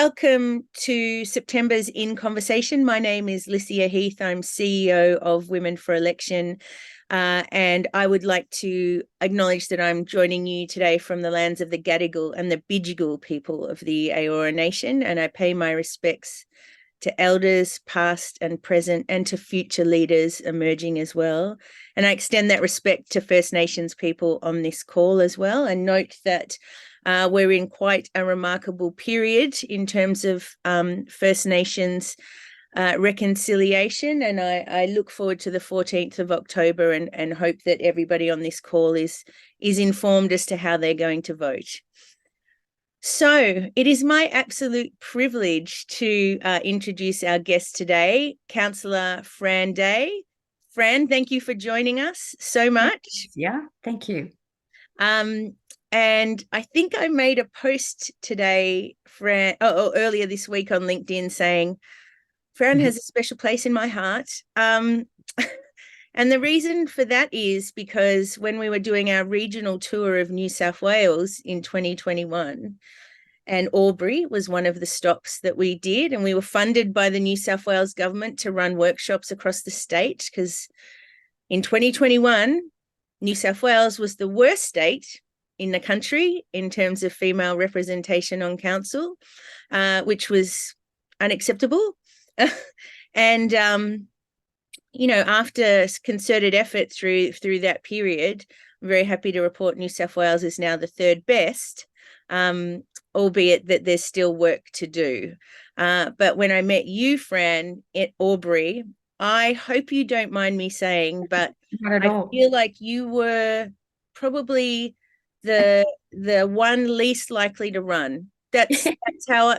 welcome to September's In Conversation. My name is Lycia Heath. I'm CEO of Women for Election, and I would like to acknowledge that I'm joining you today from the lands of the Gadigal and the Bidjigal people of the Eora Nation, and I pay my respects to elders past and present and to future leaders emerging as well. And I extend that respect to First Nations people on this call as well, and note that we're in quite a remarkable period in terms of First Nations reconciliation, and I look forward to the 14th of October and hope that everybody on this call is informed as to how they're going to vote. So it is my absolute privilege to introduce our guest today, Councillor Fran Day. Fran, thank you for joining us so much. Yeah, thank you. And I think I made a post today, Fran, earlier this week on LinkedIn saying, Fran has a special place in my heart. And the reason for that is because when we were doing our regional tour of New South Wales in 2021, and Albury was one of the stops that we did, and we were funded by the New South Wales government to run workshops across the state, because in 2021, New South Wales was the worst state in the country in terms of female representation on council, which was unacceptable. And after concerted effort through that period, I'm very happy to report New South Wales is now the third best, albeit that there's still work to do. But when I met you, Fran, at Albury, I hope you don't mind me saying, but I feel like you were probably the one least likely to run. That's how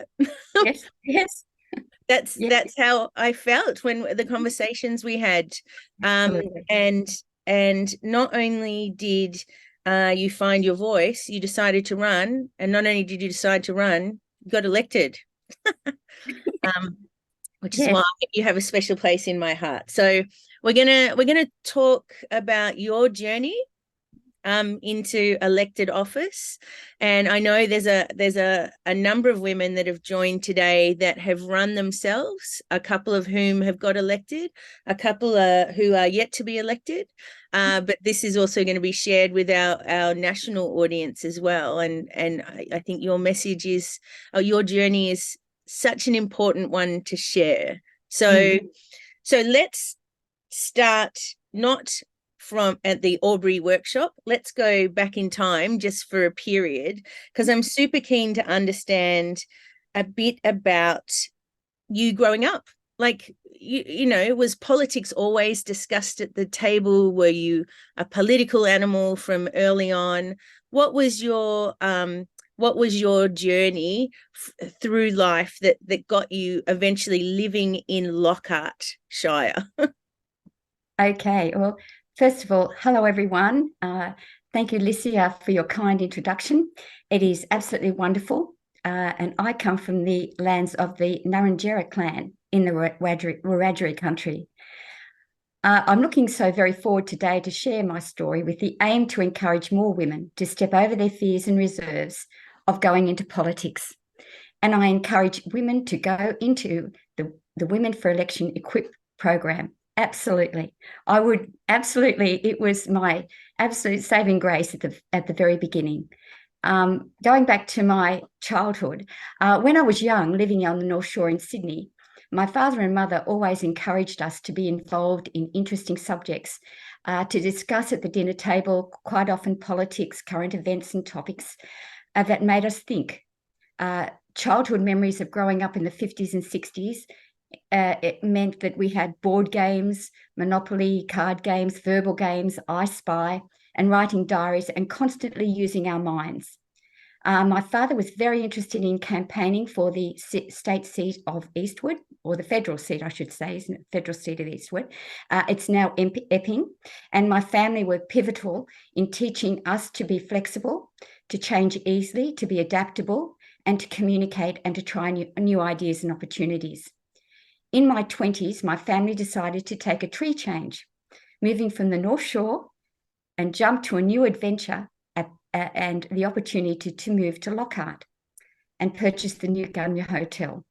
yes. That's how I felt when the conversations we had. And not only did you find your voice, you decided to run, and not only did you decide to run, you got elected. Which is why you have a special place in my heart. So we're gonna talk about your journey into elected office, and I know there's a number of women that have joined today that have run themselves, a couple of whom have got elected, a couple who are yet to be elected, but this is also going to be shared with our national audience as well, and I think your message is, your journey is such an important one to share. So let's start not from at the Albury workshop. Let's go back in time just for a period, because I'm super keen to understand a bit about you growing up. Like, was politics always discussed at the table? Were you a political animal from early on? What was your journey through life that got you eventually living in Lockhart Shire? Okay, well, first of all, hello everyone. Thank you, Lycia, for your kind introduction. It is absolutely wonderful. And I come from the lands of the Ngarrindjeri clan in the Wiradjuri country. I'm looking so very forward today to share my story with the aim to encourage more women to step over their fears and reserves of going into politics. And I encourage women to go into the Women for Election Equip program. Absolutely. I would absolutely. It was my absolute saving grace at the very beginning. Going back to my childhood, when I was young, living on the North Shore in Sydney, my father and mother always encouraged us to be involved in interesting subjects, to discuss at the dinner table, quite often politics, current events and topics that made us think. Childhood memories of growing up in the 50s and 60s, it meant that we had board games, Monopoly, card games, verbal games, I Spy, and writing diaries and constantly using our minds. My father was very interested in campaigning for the state seat of Eastwood, or the federal seat, I should say, isn't it? Federal seat of Eastwood. It's now Epping. And my family were pivotal in teaching us to be flexible, to change easily, to be adaptable, and to communicate and to try new ideas and opportunities. In my 20s, my family decided to take a tree change, moving from the North Shore and jump to a new adventure and the opportunity to move to Lockhart. and purchased the new Gunya Hotel.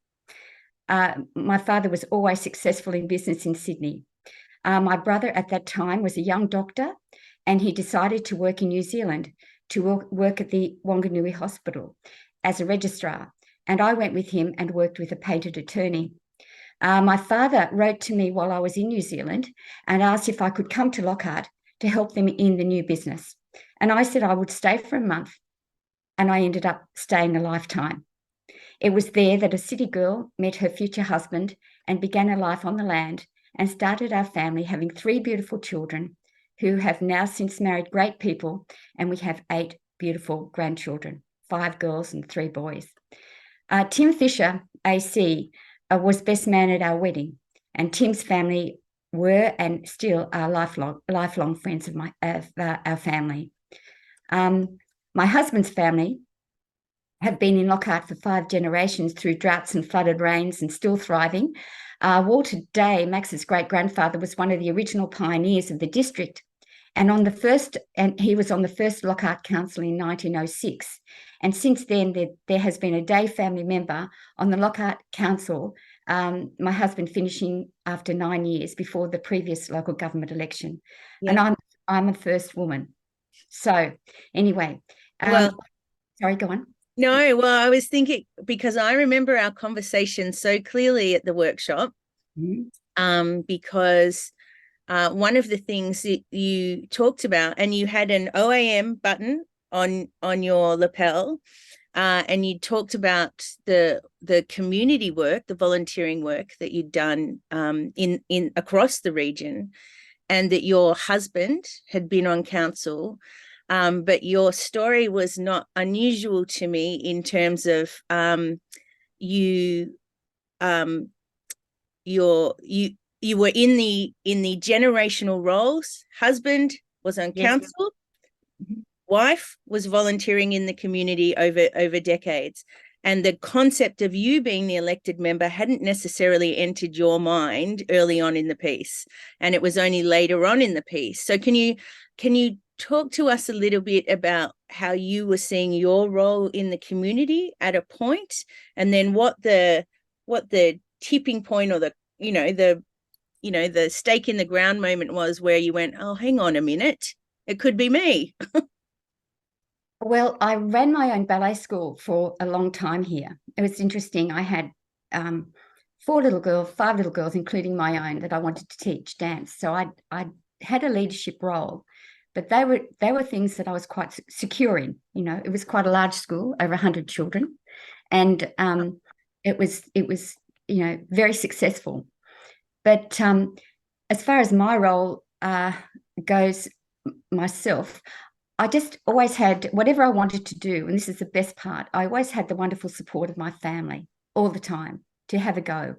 My father was always successful in business in Sydney. My brother at that time was a young doctor, and he decided to work in New Zealand to work at the Wanganui Hospital as a registrar. And I went with him and worked with a patent attorney. My father wrote to me while I was in New Zealand and asked if I could come to Lockhart to help them in the new business. And I said I would stay for a month, and I ended up staying a lifetime. It was there that a city girl met her future husband and began a life on the land and started our family, having 3 beautiful children who have now since married great people, and we have 8 beautiful grandchildren, 5 girls and 3 boys. Tim Fisher, AC, was best man at our wedding, and Tim's family were and still are lifelong friends of our family. My husband's family have been in Lockhart for 5 generations through droughts and flooded rains and still thriving. Walter Day, Max's great-grandfather, was one of the original pioneers of the district, and he was on the first Lockhart Council in 1906. And since then, there has been a Day family member on the Lockhart Council, my husband finishing after 9 years before the previous local government election. Yeah. And I'm a first woman. So anyway, sorry, go on. No, well, I was thinking, because I remember our conversation so clearly at the workshop, because one of the things that you talked about, and you had an OAM button on your lapel, and you talked about the community work, the volunteering work that you'd done in across the region, and that your husband had been on council. But your story was not unusual to me in terms of you were in the generational roles. Husband was on council, wife was volunteering in the community over decades, and the concept of you being the elected member hadn't necessarily entered your mind early on in the piece, and it was only later on in the piece. So can you talk to us a little bit about how you were seeing your role in the community at a point, and then what the tipping point, or the stake in the ground moment was, where you went, oh, hang on a minute, it could be me. Well, I ran my own ballet school for a long time here. It was interesting. I had 5 little girls, including my own, that I wanted to teach dance. So I had a leadership role, but they were things that I was quite secure in. It was quite a large school, over 100 children, and it was very successful. But as far as my role goes, myself, I just always had whatever I wanted to do, and this is the best part, I always had the wonderful support of my family all the time to have a go.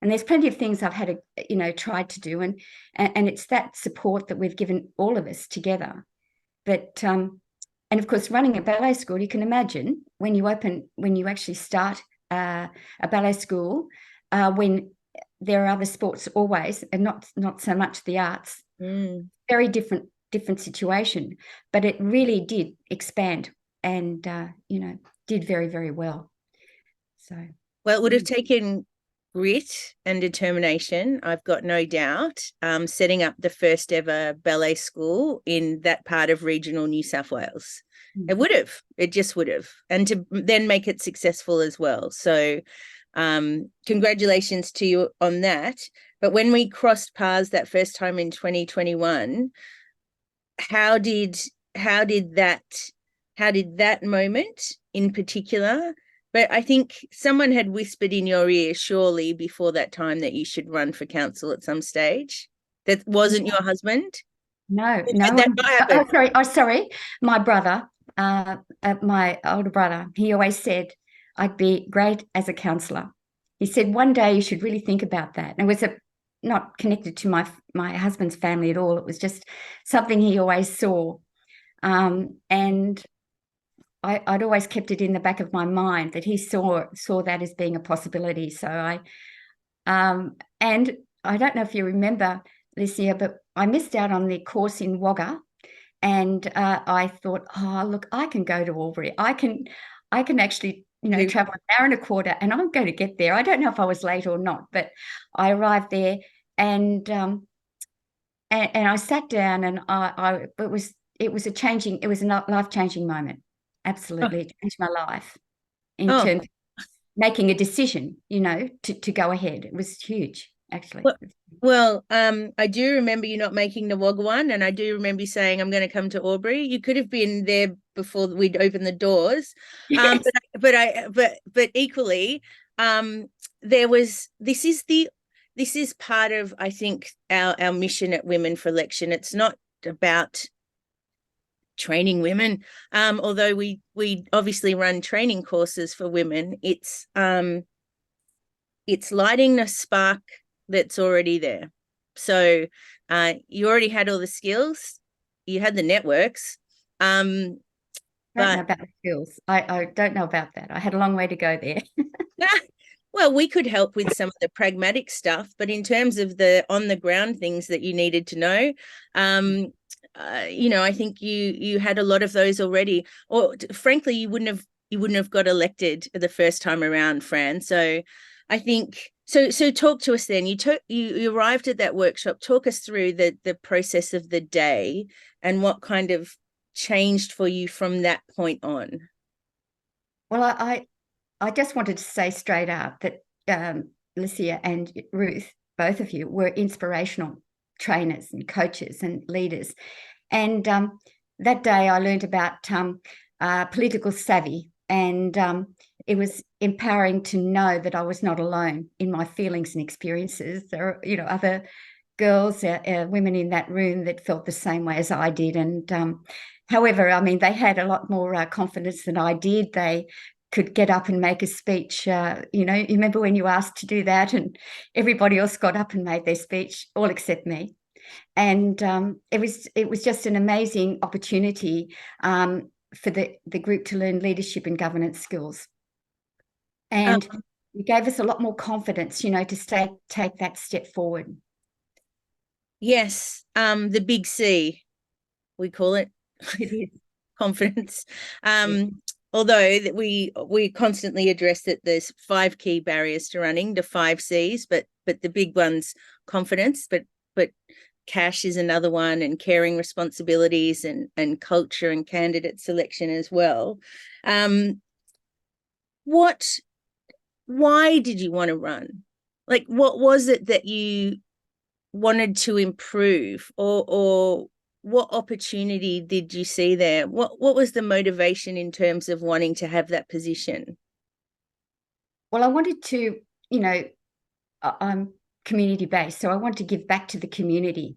And there's plenty of things I've had tried to do, and it's that support that we've given all of us together. But and of course, running a ballet school, you can imagine when you actually start a ballet school, when there are other sports always, and not so much the arts. Very different situation, but it really did expand and did very, very well. So, well, it would have taken grit and determination, I've got no doubt, setting up the first ever ballet school in that part of regional New South Wales. It just would have, and to then make it successful as well. So congratulations to you on that. But when we crossed paths that first time in 2021, how did that moment in particular, but I think someone had whispered in your ear surely before that time that you should run for council at some stage. That wasn't your husband? No. Sorry. My brother, my older brother, he always said I'd be great as a councillor. He said one day you should really think about that. And it was not connected to my husband's family at all. It was just something he always saw. And I'd always kept it in the back of my mind that he saw that as being a possibility. So and I don't know if you remember this year, but I missed out on the course in Wagga, and I thought, oh, look, I can go to Albury. I can actually travel an hour and a quarter, and I'm going to get there. I don't know if I was late or not, but I arrived there, and I sat down, and it was a life-changing moment. Absolutely, it changed my life in Oh, terms of making a decision, to go ahead. It was huge, actually. well, I do remember you not making the Wagga one, and I do remember you saying, I'm going to come to Albury. You could have been there before we'd opened the doors. Yes. But equally, this is part of, I think, our mission at Women for Election. It's not about training women, although we obviously run training courses for women. It's lighting the spark that's already there. So you already had all the skills, you had the networks. I don't know about the skills. I don't know about that. I had a long way to go there. Well, we could help with some of the pragmatic stuff, but in terms of the on the ground things that you needed to know, I think you had a lot of those already. Or frankly, you wouldn't have got elected the first time around, Fran. So I think so. Talk to us then. You arrived at that workshop. Talk us through the process of the day and what kind of changed for you from that point on. Well, I just wanted to say straight out that Lucia and Ruth, both of you, were inspirational trainers and coaches and leaders. And that day I learned about political savvy, and it was empowering to know that I was not alone in my feelings and experiences. There are, other girls, women in that room that felt the same way as I did. And however, I mean, they had a lot more confidence than I did. They could get up and make a speech. You remember when you asked to do that, and everybody else got up and made their speech, all except me. And it was just an amazing opportunity for the group to learn leadership and governance skills. And it gave us a lot more confidence, to take that step forward. Yes, the big C, we call it. It is. Confidence. Although that we constantly address that there's 5 key barriers to running, the 5 C's, but the big one's confidence, but cash is another one, and caring responsibilities, and culture and candidate selection as well. Why did you want to run? Like, what was it that you wanted to improve, or what opportunity did you see there? What was the motivation in terms of wanting to have that position? Well, I wanted to, I'm community based, so I want to give back to the community.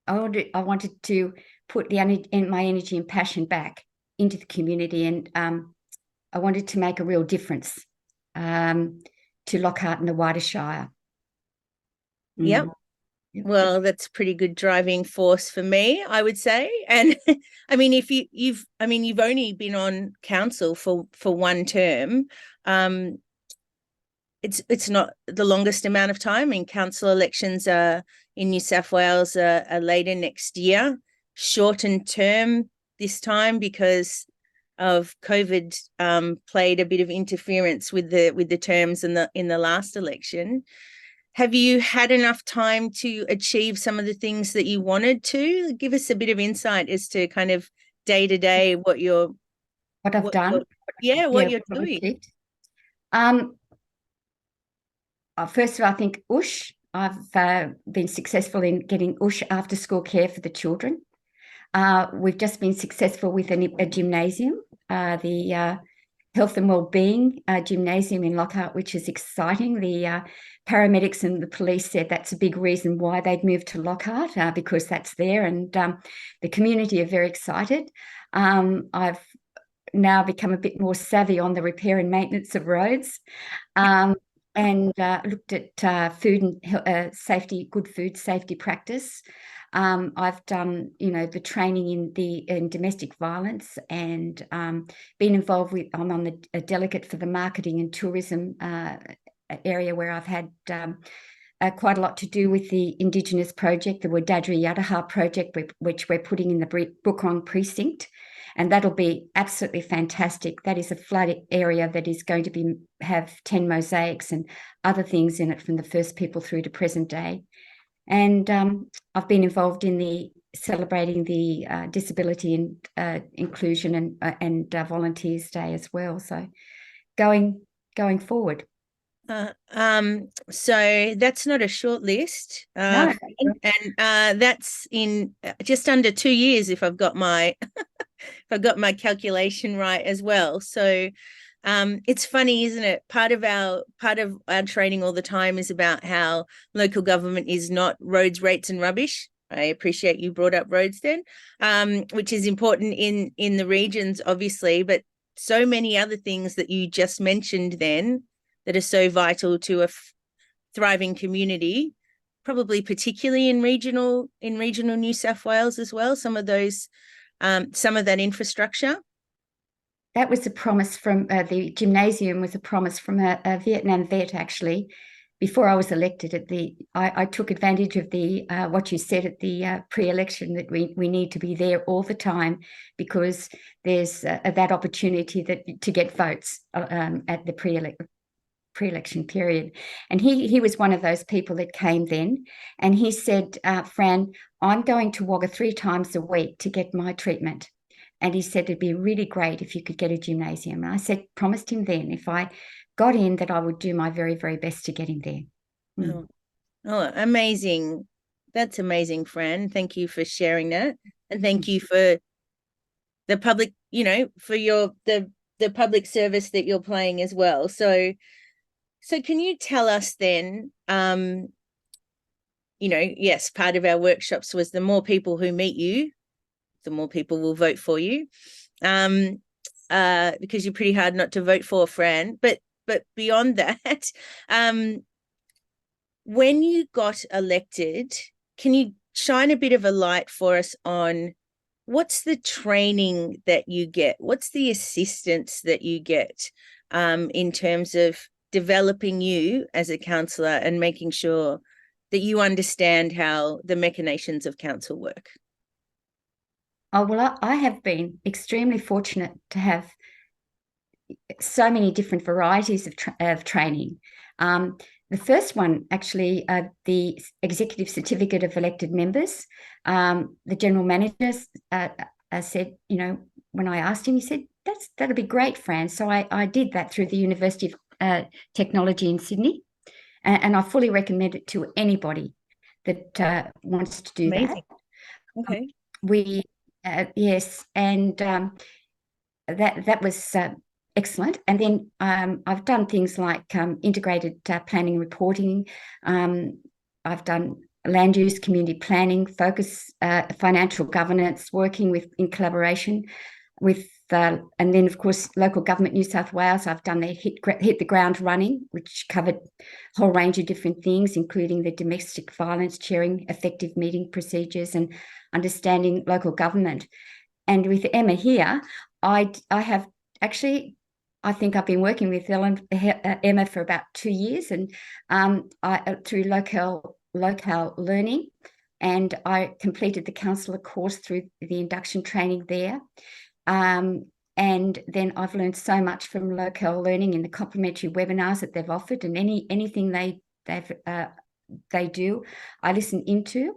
I wanted to put my energy and passion back into the community, and I wanted to make a real difference to Lockhart and the wider Shire. Yep. Well, that's a pretty good driving force for me, I would say. And I mean, if you've only been on council for 1 term. It's not the longest amount of time. I mean, council elections are in New South Wales are later next year, shortened term this time because of COVID. Played a bit of interference with the terms in the last election. Have you had enough time to achieve some of the things that you wanted to? Give us a bit of insight as to kind of day to day what I've done. What you're doing. First of all, I think USH. I've been successful in getting USH after school care for the children. We've just been successful with a gymnasium, the Health and Wellbeing Gymnasium in Lockhart, which is exciting. The paramedics and the police said that's a big reason why they'd moved to Lockhart, because that's there, and the community are very excited. I've now become a bit more savvy on the repair and maintenance of roads, and looked at food and safety, good food safety practice. I've done, the training in domestic violence, and been involved with. I'm on a delegate for the marketing and tourism area, where I've had quite a lot to do with the Indigenous project, the Wadadri Yadaha project, which we're putting in the Brookong precinct, and that'll be absolutely fantastic. That is a flood area that is going to have 10 mosaics and other things in it from the first people through to present day. And I've been involved in the celebrating the Disability and Inclusion and Volunteers Day as well. So going forward. So that's not a short list. No. And that's in just under 2 years if I've got my if I've got my calculation right as well. So it's funny, isn't it? Part of our training all the time is about how local government is not roads, rates, and rubbish. I appreciate you brought up roads then, which is important in the regions, obviously, but so many other things that you just mentioned then that are so vital to a thriving community, probably particularly in regional New South Wales as well. Some of that infrastructure. That was a promise from the gymnasium, was a promise from a Vietnam vet, actually. Before I was elected, I took advantage of what you said at the pre-election, that we need to be there all the time because there's that opportunity to get votes at the pre-election period. And he was one of those people that came then, and he said, Fran, I'm going to Wagga 3 times a week to get my treatment. And he said it'd be really great if you could get a gymnasium. And I said, promised him then, if I got in, that I would do my very, very best to get him there. Oh, amazing. That's amazing, Fran. Thank you for sharing that. And thank you for the public, for the public service that you're playing as well. So can you tell us then, yes, part of our workshops was the more people who meet you, the more people will vote for you, because you're pretty hard not to vote for, Fran. But beyond that, when you got elected, can you shine a bit of a light for us on what's the training that you get? What's the assistance that you get in terms of developing you as a councillor and making sure that you understand how the machinations of council work? Oh, well, I have been extremely fortunate to have so many different varieties of training. The first one, actually, the Executive Certificate of Elected Members, the General Manager said, when I asked him, he said, that'll be great, Fran. So I did that through the University of Technology in Sydney, and I fully recommend it to anybody that wants to do Amazing. that. Okay. Yes, and that was excellent. And then I've done things like integrated planning and reporting. I've done land use, community planning, focus, financial governance, working in collaboration with, and then of course local government New South Wales. I've done their hit the ground running, which covered a whole range of different things, including the domestic violence, chairing effective meeting procedures, and understanding local government. And with Emma here, I have actually, I think I've been working with Emma for about 2 years, and through local learning, and I completed the councillor course through the induction training there. And then I've learned so much from local learning in the complimentary webinars that they've offered, and anything they do, I listen into.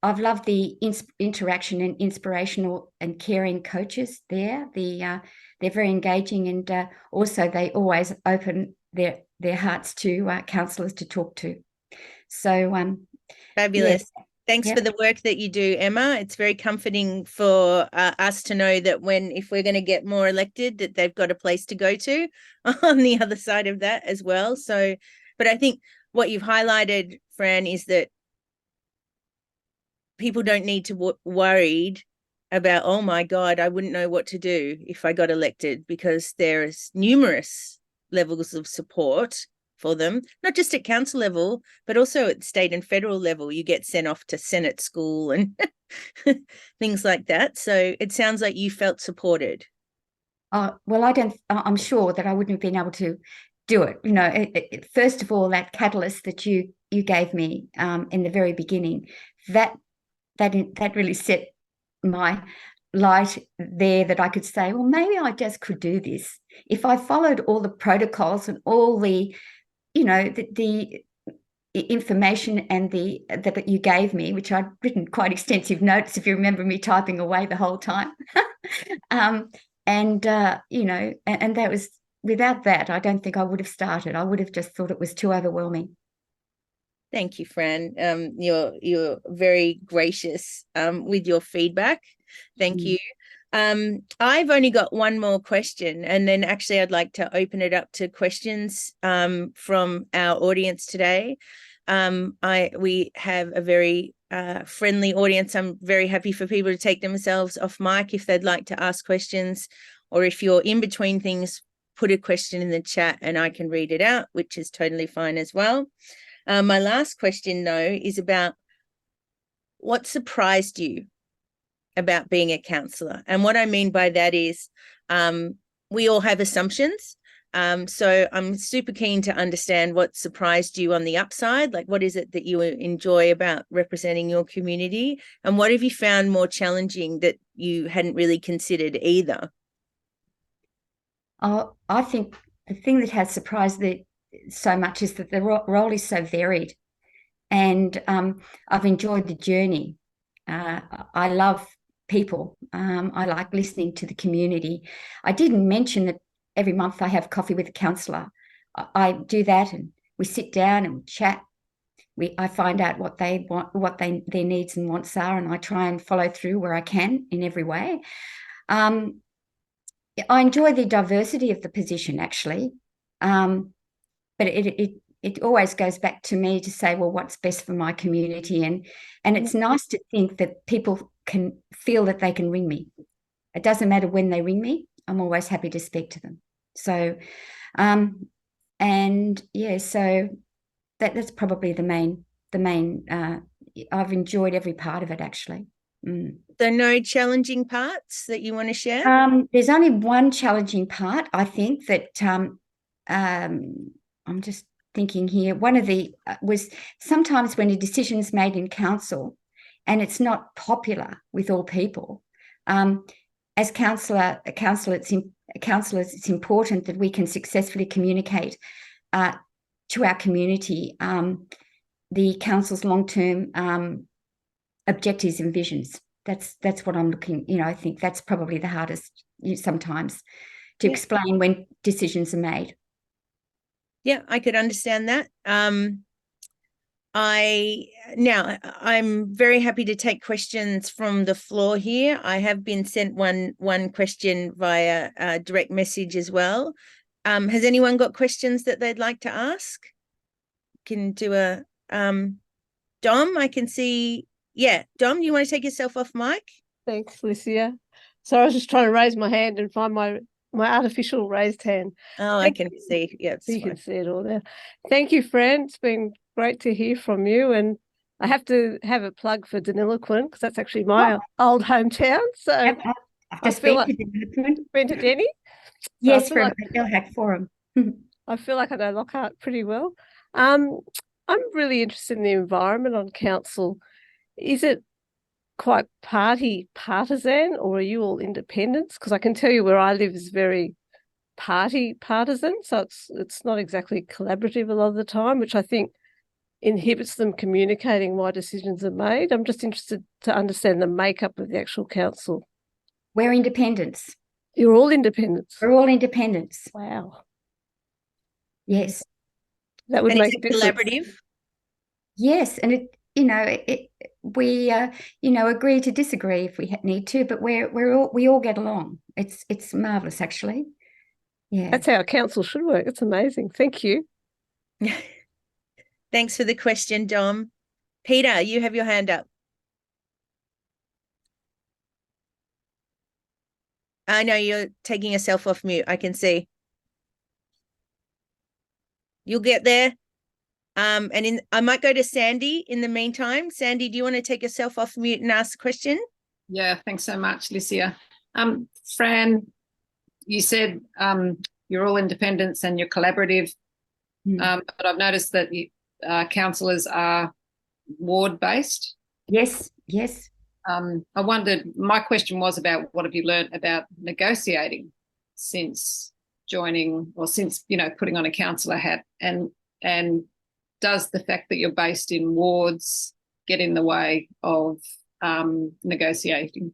I've loved the interaction and inspirational and caring coaches there. They're very engaging, and also they always open their hearts to councillors to talk to. So fabulous. Yeah. Thanks for the work that you do, Emma. It's very comforting for us to know that if we're going to get more elected, that they've got a place to go to on the other side of that as well. So, but I think what you've highlighted, Fran, is that people don't need to worried about, oh my God, I wouldn't know what to do if I got elected, because there's numerous levels of support for them, not just at council level, but also at state and federal level. You get sent off to Senate school and things like that. So it sounds like you felt supported. Well, I'm sure that I wouldn't have been able to do it. First of all, that catalyst that you gave me in the very beginning, that really set my light there that I could say, well, maybe I just could do this if I followed all the protocols and all the, the information and that you gave me, which I'd written quite extensive notes, if you remember me typing away the whole time. And that was, without that, I don't think I would have started. I would have just thought it was too overwhelming. Thank you, Fran. You're very gracious with your feedback. Thank you. I've only got one more question, and then actually I'd like to open it up to questions from our audience today. We have a very friendly audience. I'm very happy for people to take themselves off mic if they'd like to ask questions, or if you're in between things, put a question in the chat and I can read it out, which is totally fine as well. My last question, though, is about what surprised you about being a councillor. And what I mean by that is we all have assumptions. So I'm super keen to understand what surprised you on the upside. Like, what is it that you enjoy about representing your community? And what have you found more challenging that you hadn't really considered either? Oh, I think the thing that has surprised me so much is that the role is so varied. And I've enjoyed the journey. I love people. I like listening to the community. I didn't mention that every month I have coffee with a councillor. I do that, and we sit down and chat. I find out what they want, their needs and wants are, and I try and follow through where I can in every way. I enjoy the diversity of the position, actually, but it always goes back to me to say, well, what's best for my community, and it's nice to think that people can feel that they can ring me. It doesn't matter when they ring me. I'm always happy to speak to them. So, so that's probably the main. I've enjoyed every part of it, actually. So no challenging parts that you want to share? There's only one challenging part, I think, that I'm just thinking here. One of the was sometimes when a decision is made in council and it's not popular with all people. As councillors, it's important that we can successfully communicate to our community the council's long-term objectives and visions. That's what I'm looking. I think that's probably the hardest sometimes to explain when decisions are made. Yeah, I could understand that. I'm very happy to take questions from the floor here. I have been sent one question via direct message as well. Has anyone got questions that they'd like to ask? Can do a Dom, I can see. Yeah, Dom, you want to take yourself off mic? Thanks, Licia. So I was just trying to raise my hand and find my artificial raised hand. Oh, I can see. Yeah, you can see it all there. Thank you, Fran. It's been great to hear from you. And I have to have a plug for Deniliquin because that's actually my old hometown. So I've just been to Deniliquin. Been to Denny? Yes, from the LHAC Forum. I feel like I know Lockhart pretty well. I'm really interested in the environment on council. Is it quite partisan, or are you all independents? Because I can tell you where I live is very partisan, so it's not exactly collaborative a lot of the time, which I think inhibits them communicating why decisions are made. I'm just interested to understand the makeup of the actual council. We're independents. You're all independents? We're all independents. Wow. Yes. That would make it collaborative. Yes, and we agree to disagree if we need to, but we all get along. It's marvelous, actually. Yeah, that's how a council should work. It's amazing. Thank you. Thanks for the question, Dom. Peter, you have your hand up. I know you're taking yourself off mute. I can see. You'll get there. I might go to Sandy in the meantime. Sandy, do you want to take yourself off mute and ask a question? Yeah, thanks so much, Licia. Fran, you said you're all independents and you're collaborative, but I've noticed that councillors are ward-based. Yes, yes. I wondered, my question was about what have you learnt about negotiating since joining, or since, putting on a councillor hat, and does the fact that you're based in wards get in the way of negotiating?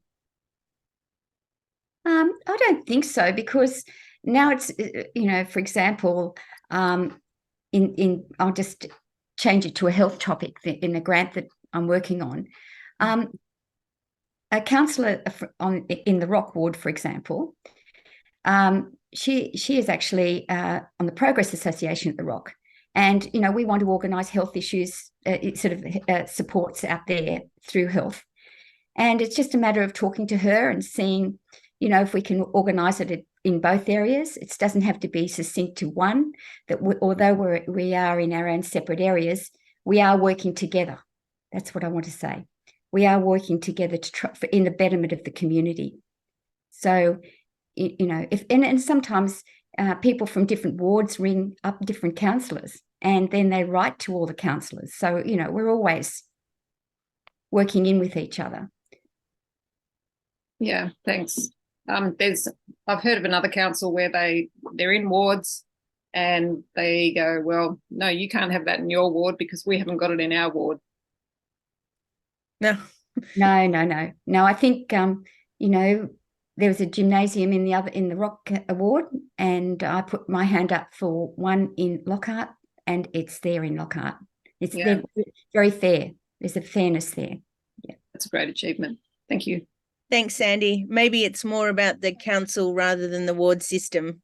I don't think so, because now it's, for example, I'll just change it to a health topic in the grant that I'm working on. A councillor in the Rock ward, for example, she is actually on the Progress Association at the Rock, and we want to organise health issues, supports out there through health, and it's just a matter of talking to her and seeing, if we can organise it in both areas. It doesn't have to be succinct to one. That although we are in our own separate areas, we are working together. That's what I want to say. We are working together to try in the betterment of the community. So, and sometimes people from different wards ring up different councillors, and then they write to all the councillors. So, we're always working in with each other. Yeah, thanks. I've heard of another council where they're in wards and they go, well, no, you can't have that in your ward because we haven't got it in our ward. No. No. I think there was a gymnasium in the Rock Ward, and I put my hand up for one in Lockhart, and it's there in Lockhart. They're very fair. There's a fairness there. Yeah, that's a great achievement. Thank you. Thanks, Sandy. Maybe it's more about the council rather than the ward system.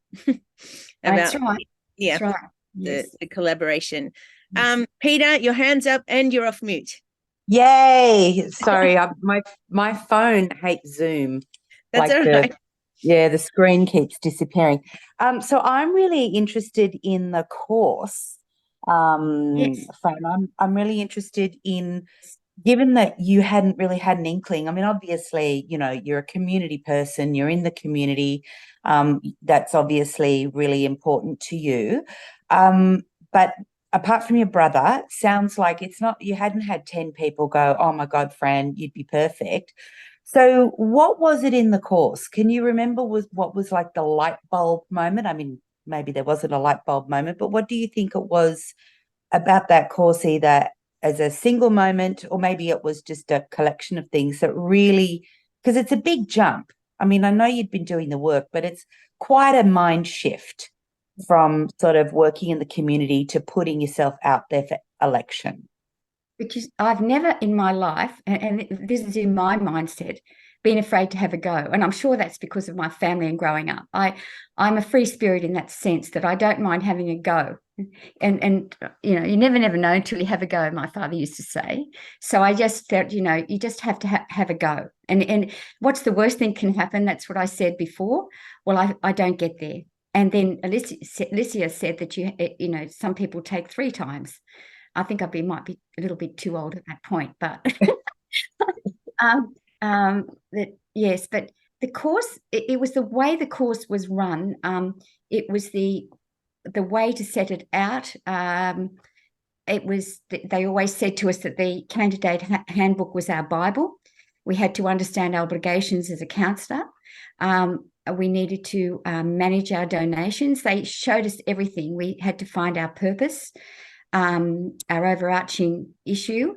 That's right. Yeah, that's right. Yes. The collaboration. Peter, your hand's up and you're off mute. Yay! Sorry, my phone hates Zoom. That's all right. The screen keeps disappearing. So I'm really interested in the course. Yes. Fran, I'm really interested in, given that you hadn't really had an inkling. I mean, obviously, you're a community person, you're in the community. That's obviously really important to you. But apart from your brother, sounds like you hadn't had 10 people go, oh my God, Fran, you'd be perfect. So what was it in the course? Can you remember what was like the light bulb moment? I mean, maybe there wasn't a light bulb moment, but what do you think it was about that course, either as a single moment or maybe it was just a collection of things that really, because it's a big jump. I mean, I know you'd been doing the work, but it's quite a mind shift from sort of working in the community to putting yourself out there for election? Because I've never in my life, and this is in my mindset, been afraid to have a go. And I'm sure that's because of my family and growing up. I'm a free spirit in that sense, that I don't mind having a go. And you never know until you have a go, my father used to say. So I just felt, you just have to have a go. And what's the worst thing can happen? That's what I said before. Well, I don't get there. And then Alicia said that some people take 3 times. I think might be a little bit too old at that point, but yes. But the course, it was the way the course was run. It was the way to set it out. It was. They always said to us that the candidate handbook was our Bible. We had to understand our obligations as a councillor. We needed to manage our donations. They showed us everything. We had to find our purpose, our overarching issue,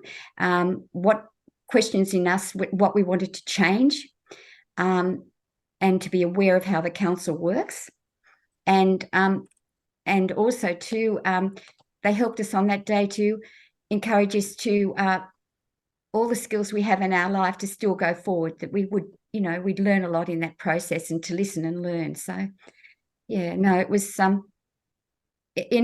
what questions in us, what we wanted to change, and to be aware of how the council works. And also too, they helped us on that day to encourage us to all the skills we have in our life to still go forward, that we would, we'd learn a lot in that process, and to listen and learn. So, yeah, no, it was in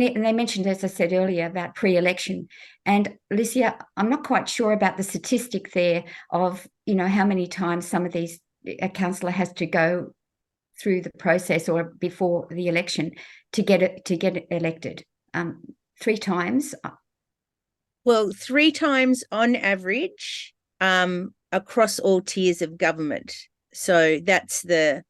it, and they mentioned, as I said earlier, about pre-election. And Alicia, I'm not quite sure about the statistic there of, how many times some of these a councillor has to go through the process or before the election to get it elected. 3 times. Well, 3 times on average, across all tiers of government. So that's but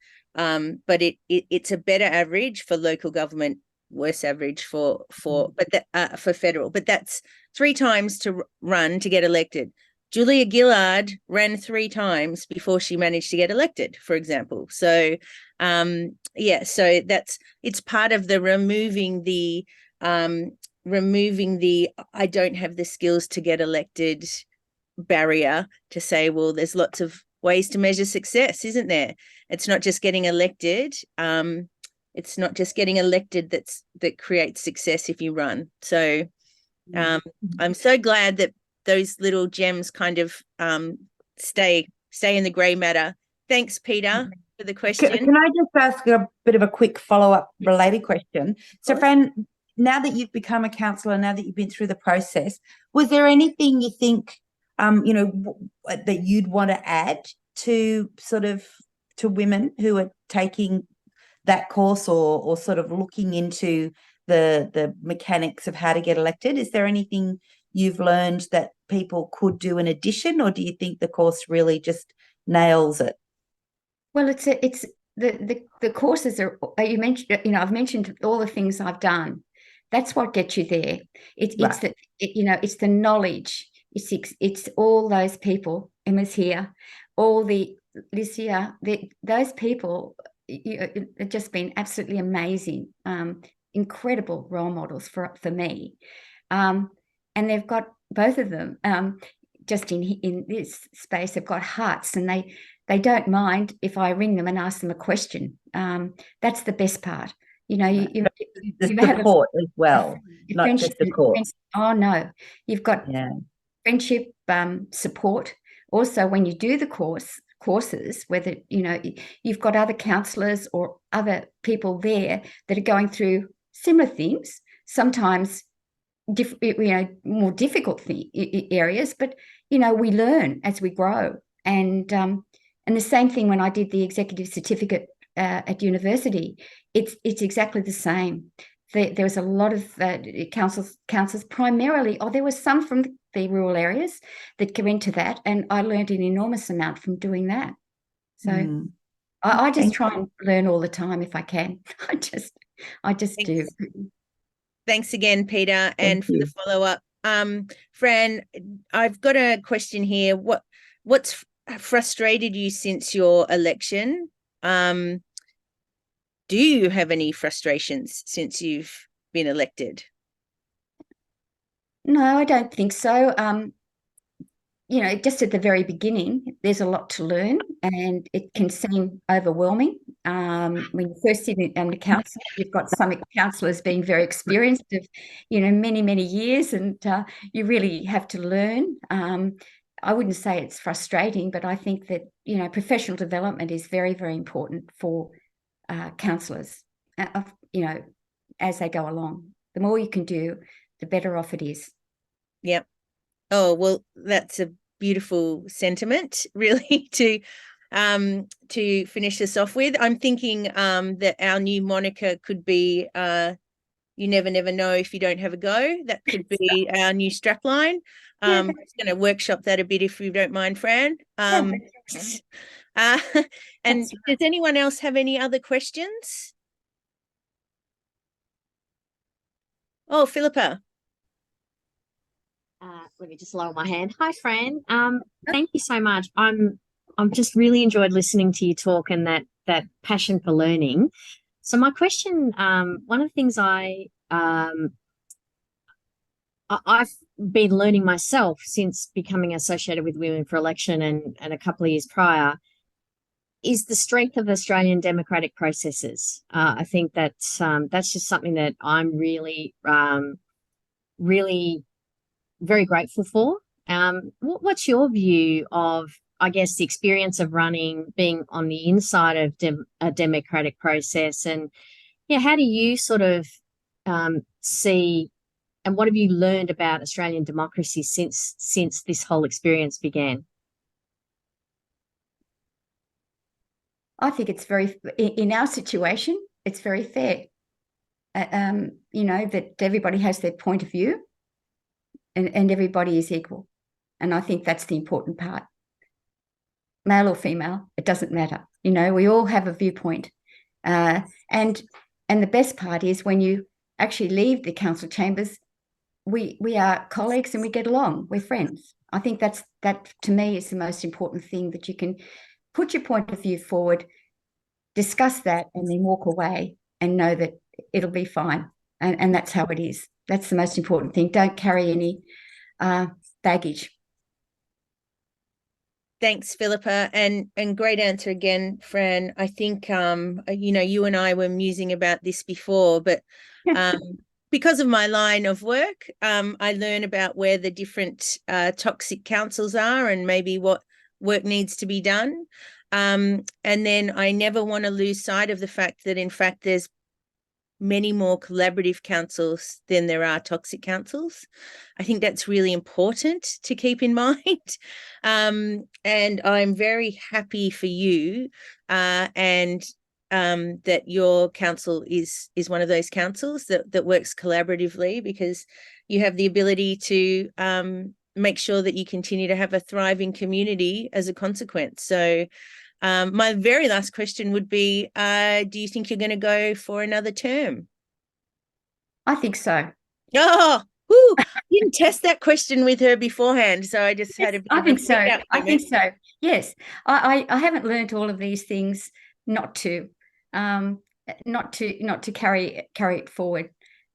it's a better average for local government, worse average for federal. But that's 3 times to run to get elected. Julia Gillard ran 3 times before she managed to get elected, for example. So, yeah, so it's part of the removing the I don't have the skills to get elected barrier, to say, well, there's lots of ways to measure success, isn't there? It's not just getting elected. It's not just getting elected that creates success if you run. So I'm so glad that those little gems kind of stay in the grey matter. Thanks, Peter, for the question. Can I just ask a bit of a quick follow-up related question? So, Fran, now that you've become a councillor, now that you've been through the process, was there anything you think, that you'd want to add to to women who are taking that course or sort of looking into the mechanics of how to get elected? Is there anything you've learned that people could do in addition, or do you think the course really just nails it? Well, it's the courses are, you mentioned, I've mentioned all the things I've done. That's what gets you there. It's the knowledge. It's all those people. Emma's here. All the Licia, those people have just been absolutely amazing, incredible role models for me. And they've got, both of them, just in this space, they've got hearts, and they don't mind if I ring them and ask them a question. That's the best part. The support as well, not just the course. Oh no, you've got friendship, support. Also, when you do the courses, whether you've got other counsellors or other people there that are going through similar things, sometimes more difficult areas, but we learn as we grow. And the same thing when I did the executive certificate at university, it's exactly the same. There was a lot of councils primarily, there was some from the rural areas that go into that, and I learned an enormous amount from doing that. So I just try and learn all the time if I can. I just do. Thanks again, Peter, and for the follow-up. Fran, I've got a question here. What's frustrated you since your election? Do you have any frustrations since you've been elected? No, I don't think so. Just at the very beginning, there's a lot to learn, and it can seem overwhelming. When you first sit in the council, you've got some councillors being very experienced of, many, many years, and you really have to learn. I wouldn't say it's frustrating, but I think that, professional development is very, very important for councillors, as they go along. The more you can do, the better off it is. Yep. Oh, well, that's a beautiful sentiment, really, to finish this off with. I'm thinking that our new moniker could be "You never know if you don't have a go." That could be our new strapline. I'm going to workshop that a bit, if you don't mind, Fran. And does anyone else have any other questions? Oh, Philippa. Let me just lower my hand. Hi, Fran. Thank you so much. I'm just really enjoyed listening to you talk, and that passion for learning. So my question, one of the things I've been learning myself since becoming associated with Women for Election and a couple of years prior is the strength of Australian democratic processes. I think that's just something that I'm really, really very grateful for. What's your view of, I guess, the experience of being on the inside of a democratic process, and how do you sort of see, and what have you learned about Australian democracy since this whole experience began? I think it's in our situation, it's very fair. That everybody has their point of view, and everybody is equal. And I think that's the important part. Male or female, it doesn't matter. We all have a viewpoint. And the best part is when you actually leave the council chambers, we are colleagues and we get along. We're friends. I think that to me is the most important thing, that you can put your point of view forward, discuss that, and then walk away and know that it'll be fine. And that's how it is. That's the most important thing. Don't carry any baggage. Thanks, Philippa, and great answer again, Fran. I think you and I were musing about this before, but because of my line of work, I learn about where the different toxic councils are and maybe what work needs to be done. And then I never want to lose sight of the fact that, in fact, there's many more collaborative councils than there are toxic councils. I think that's really important to keep in mind. And I'm very happy for you and that your council is one of those councils that works collaboratively, because you have the ability to make sure that you continue to have a thriving community as a consequence. So my very last question would be, do you think you're going to go for another term? I think so. Oh, whoo, didn't test that question with her beforehand, so I just had a bit I of think a so. freak out I moment. think so. Yes, I haven't learned all of these things not to carry it forward.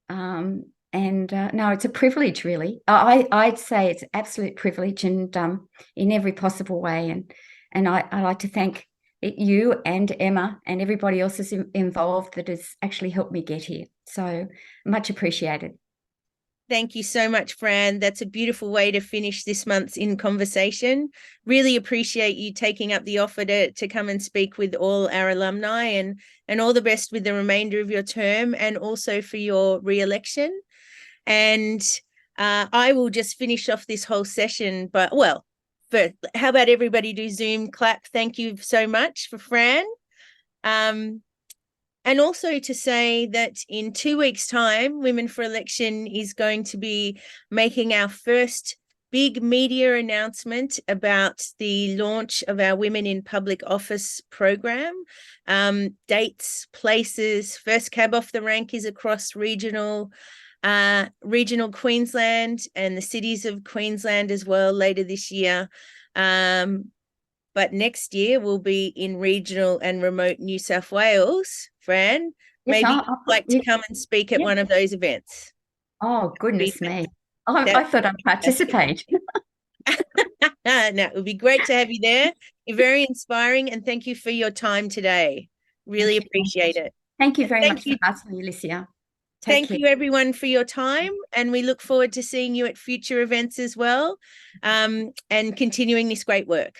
No, it's a privilege, really. I'd say it's absolute privilege, and in every possible way. And I like to thank you and Emma and everybody else is involved that has actually helped me get here. So much appreciated. Thank you so much, Fran. That's a beautiful way to finish this month's In Conversation. Really appreciate you taking up the offer to come and speak with all our alumni, and all the best with the remainder of your term and also for your re-election. And I will just finish off this whole session, but how about everybody do Zoom clap? Thank you so much for Fran. And also to say that in 2 weeks' time, Women for Election is going to be making our first big media announcement about the launch of our Women in Public Office program. Dates, places, first cab off the rank is across regional Queensland and the cities of Queensland as well later this year. But next year we'll be in regional and remote New South Wales. Fran, Yes, maybe you'd like to come and speak at one of those events. Oh, goodness me. I thought I'd participate. No, it would be great to have you there. You're very inspiring, and thank you for your time today. Really appreciate it. Thank you very much for asking me, Alicia. Thank you, everyone, for your time, and we look forward to seeing you at future events as well, and continuing this great work.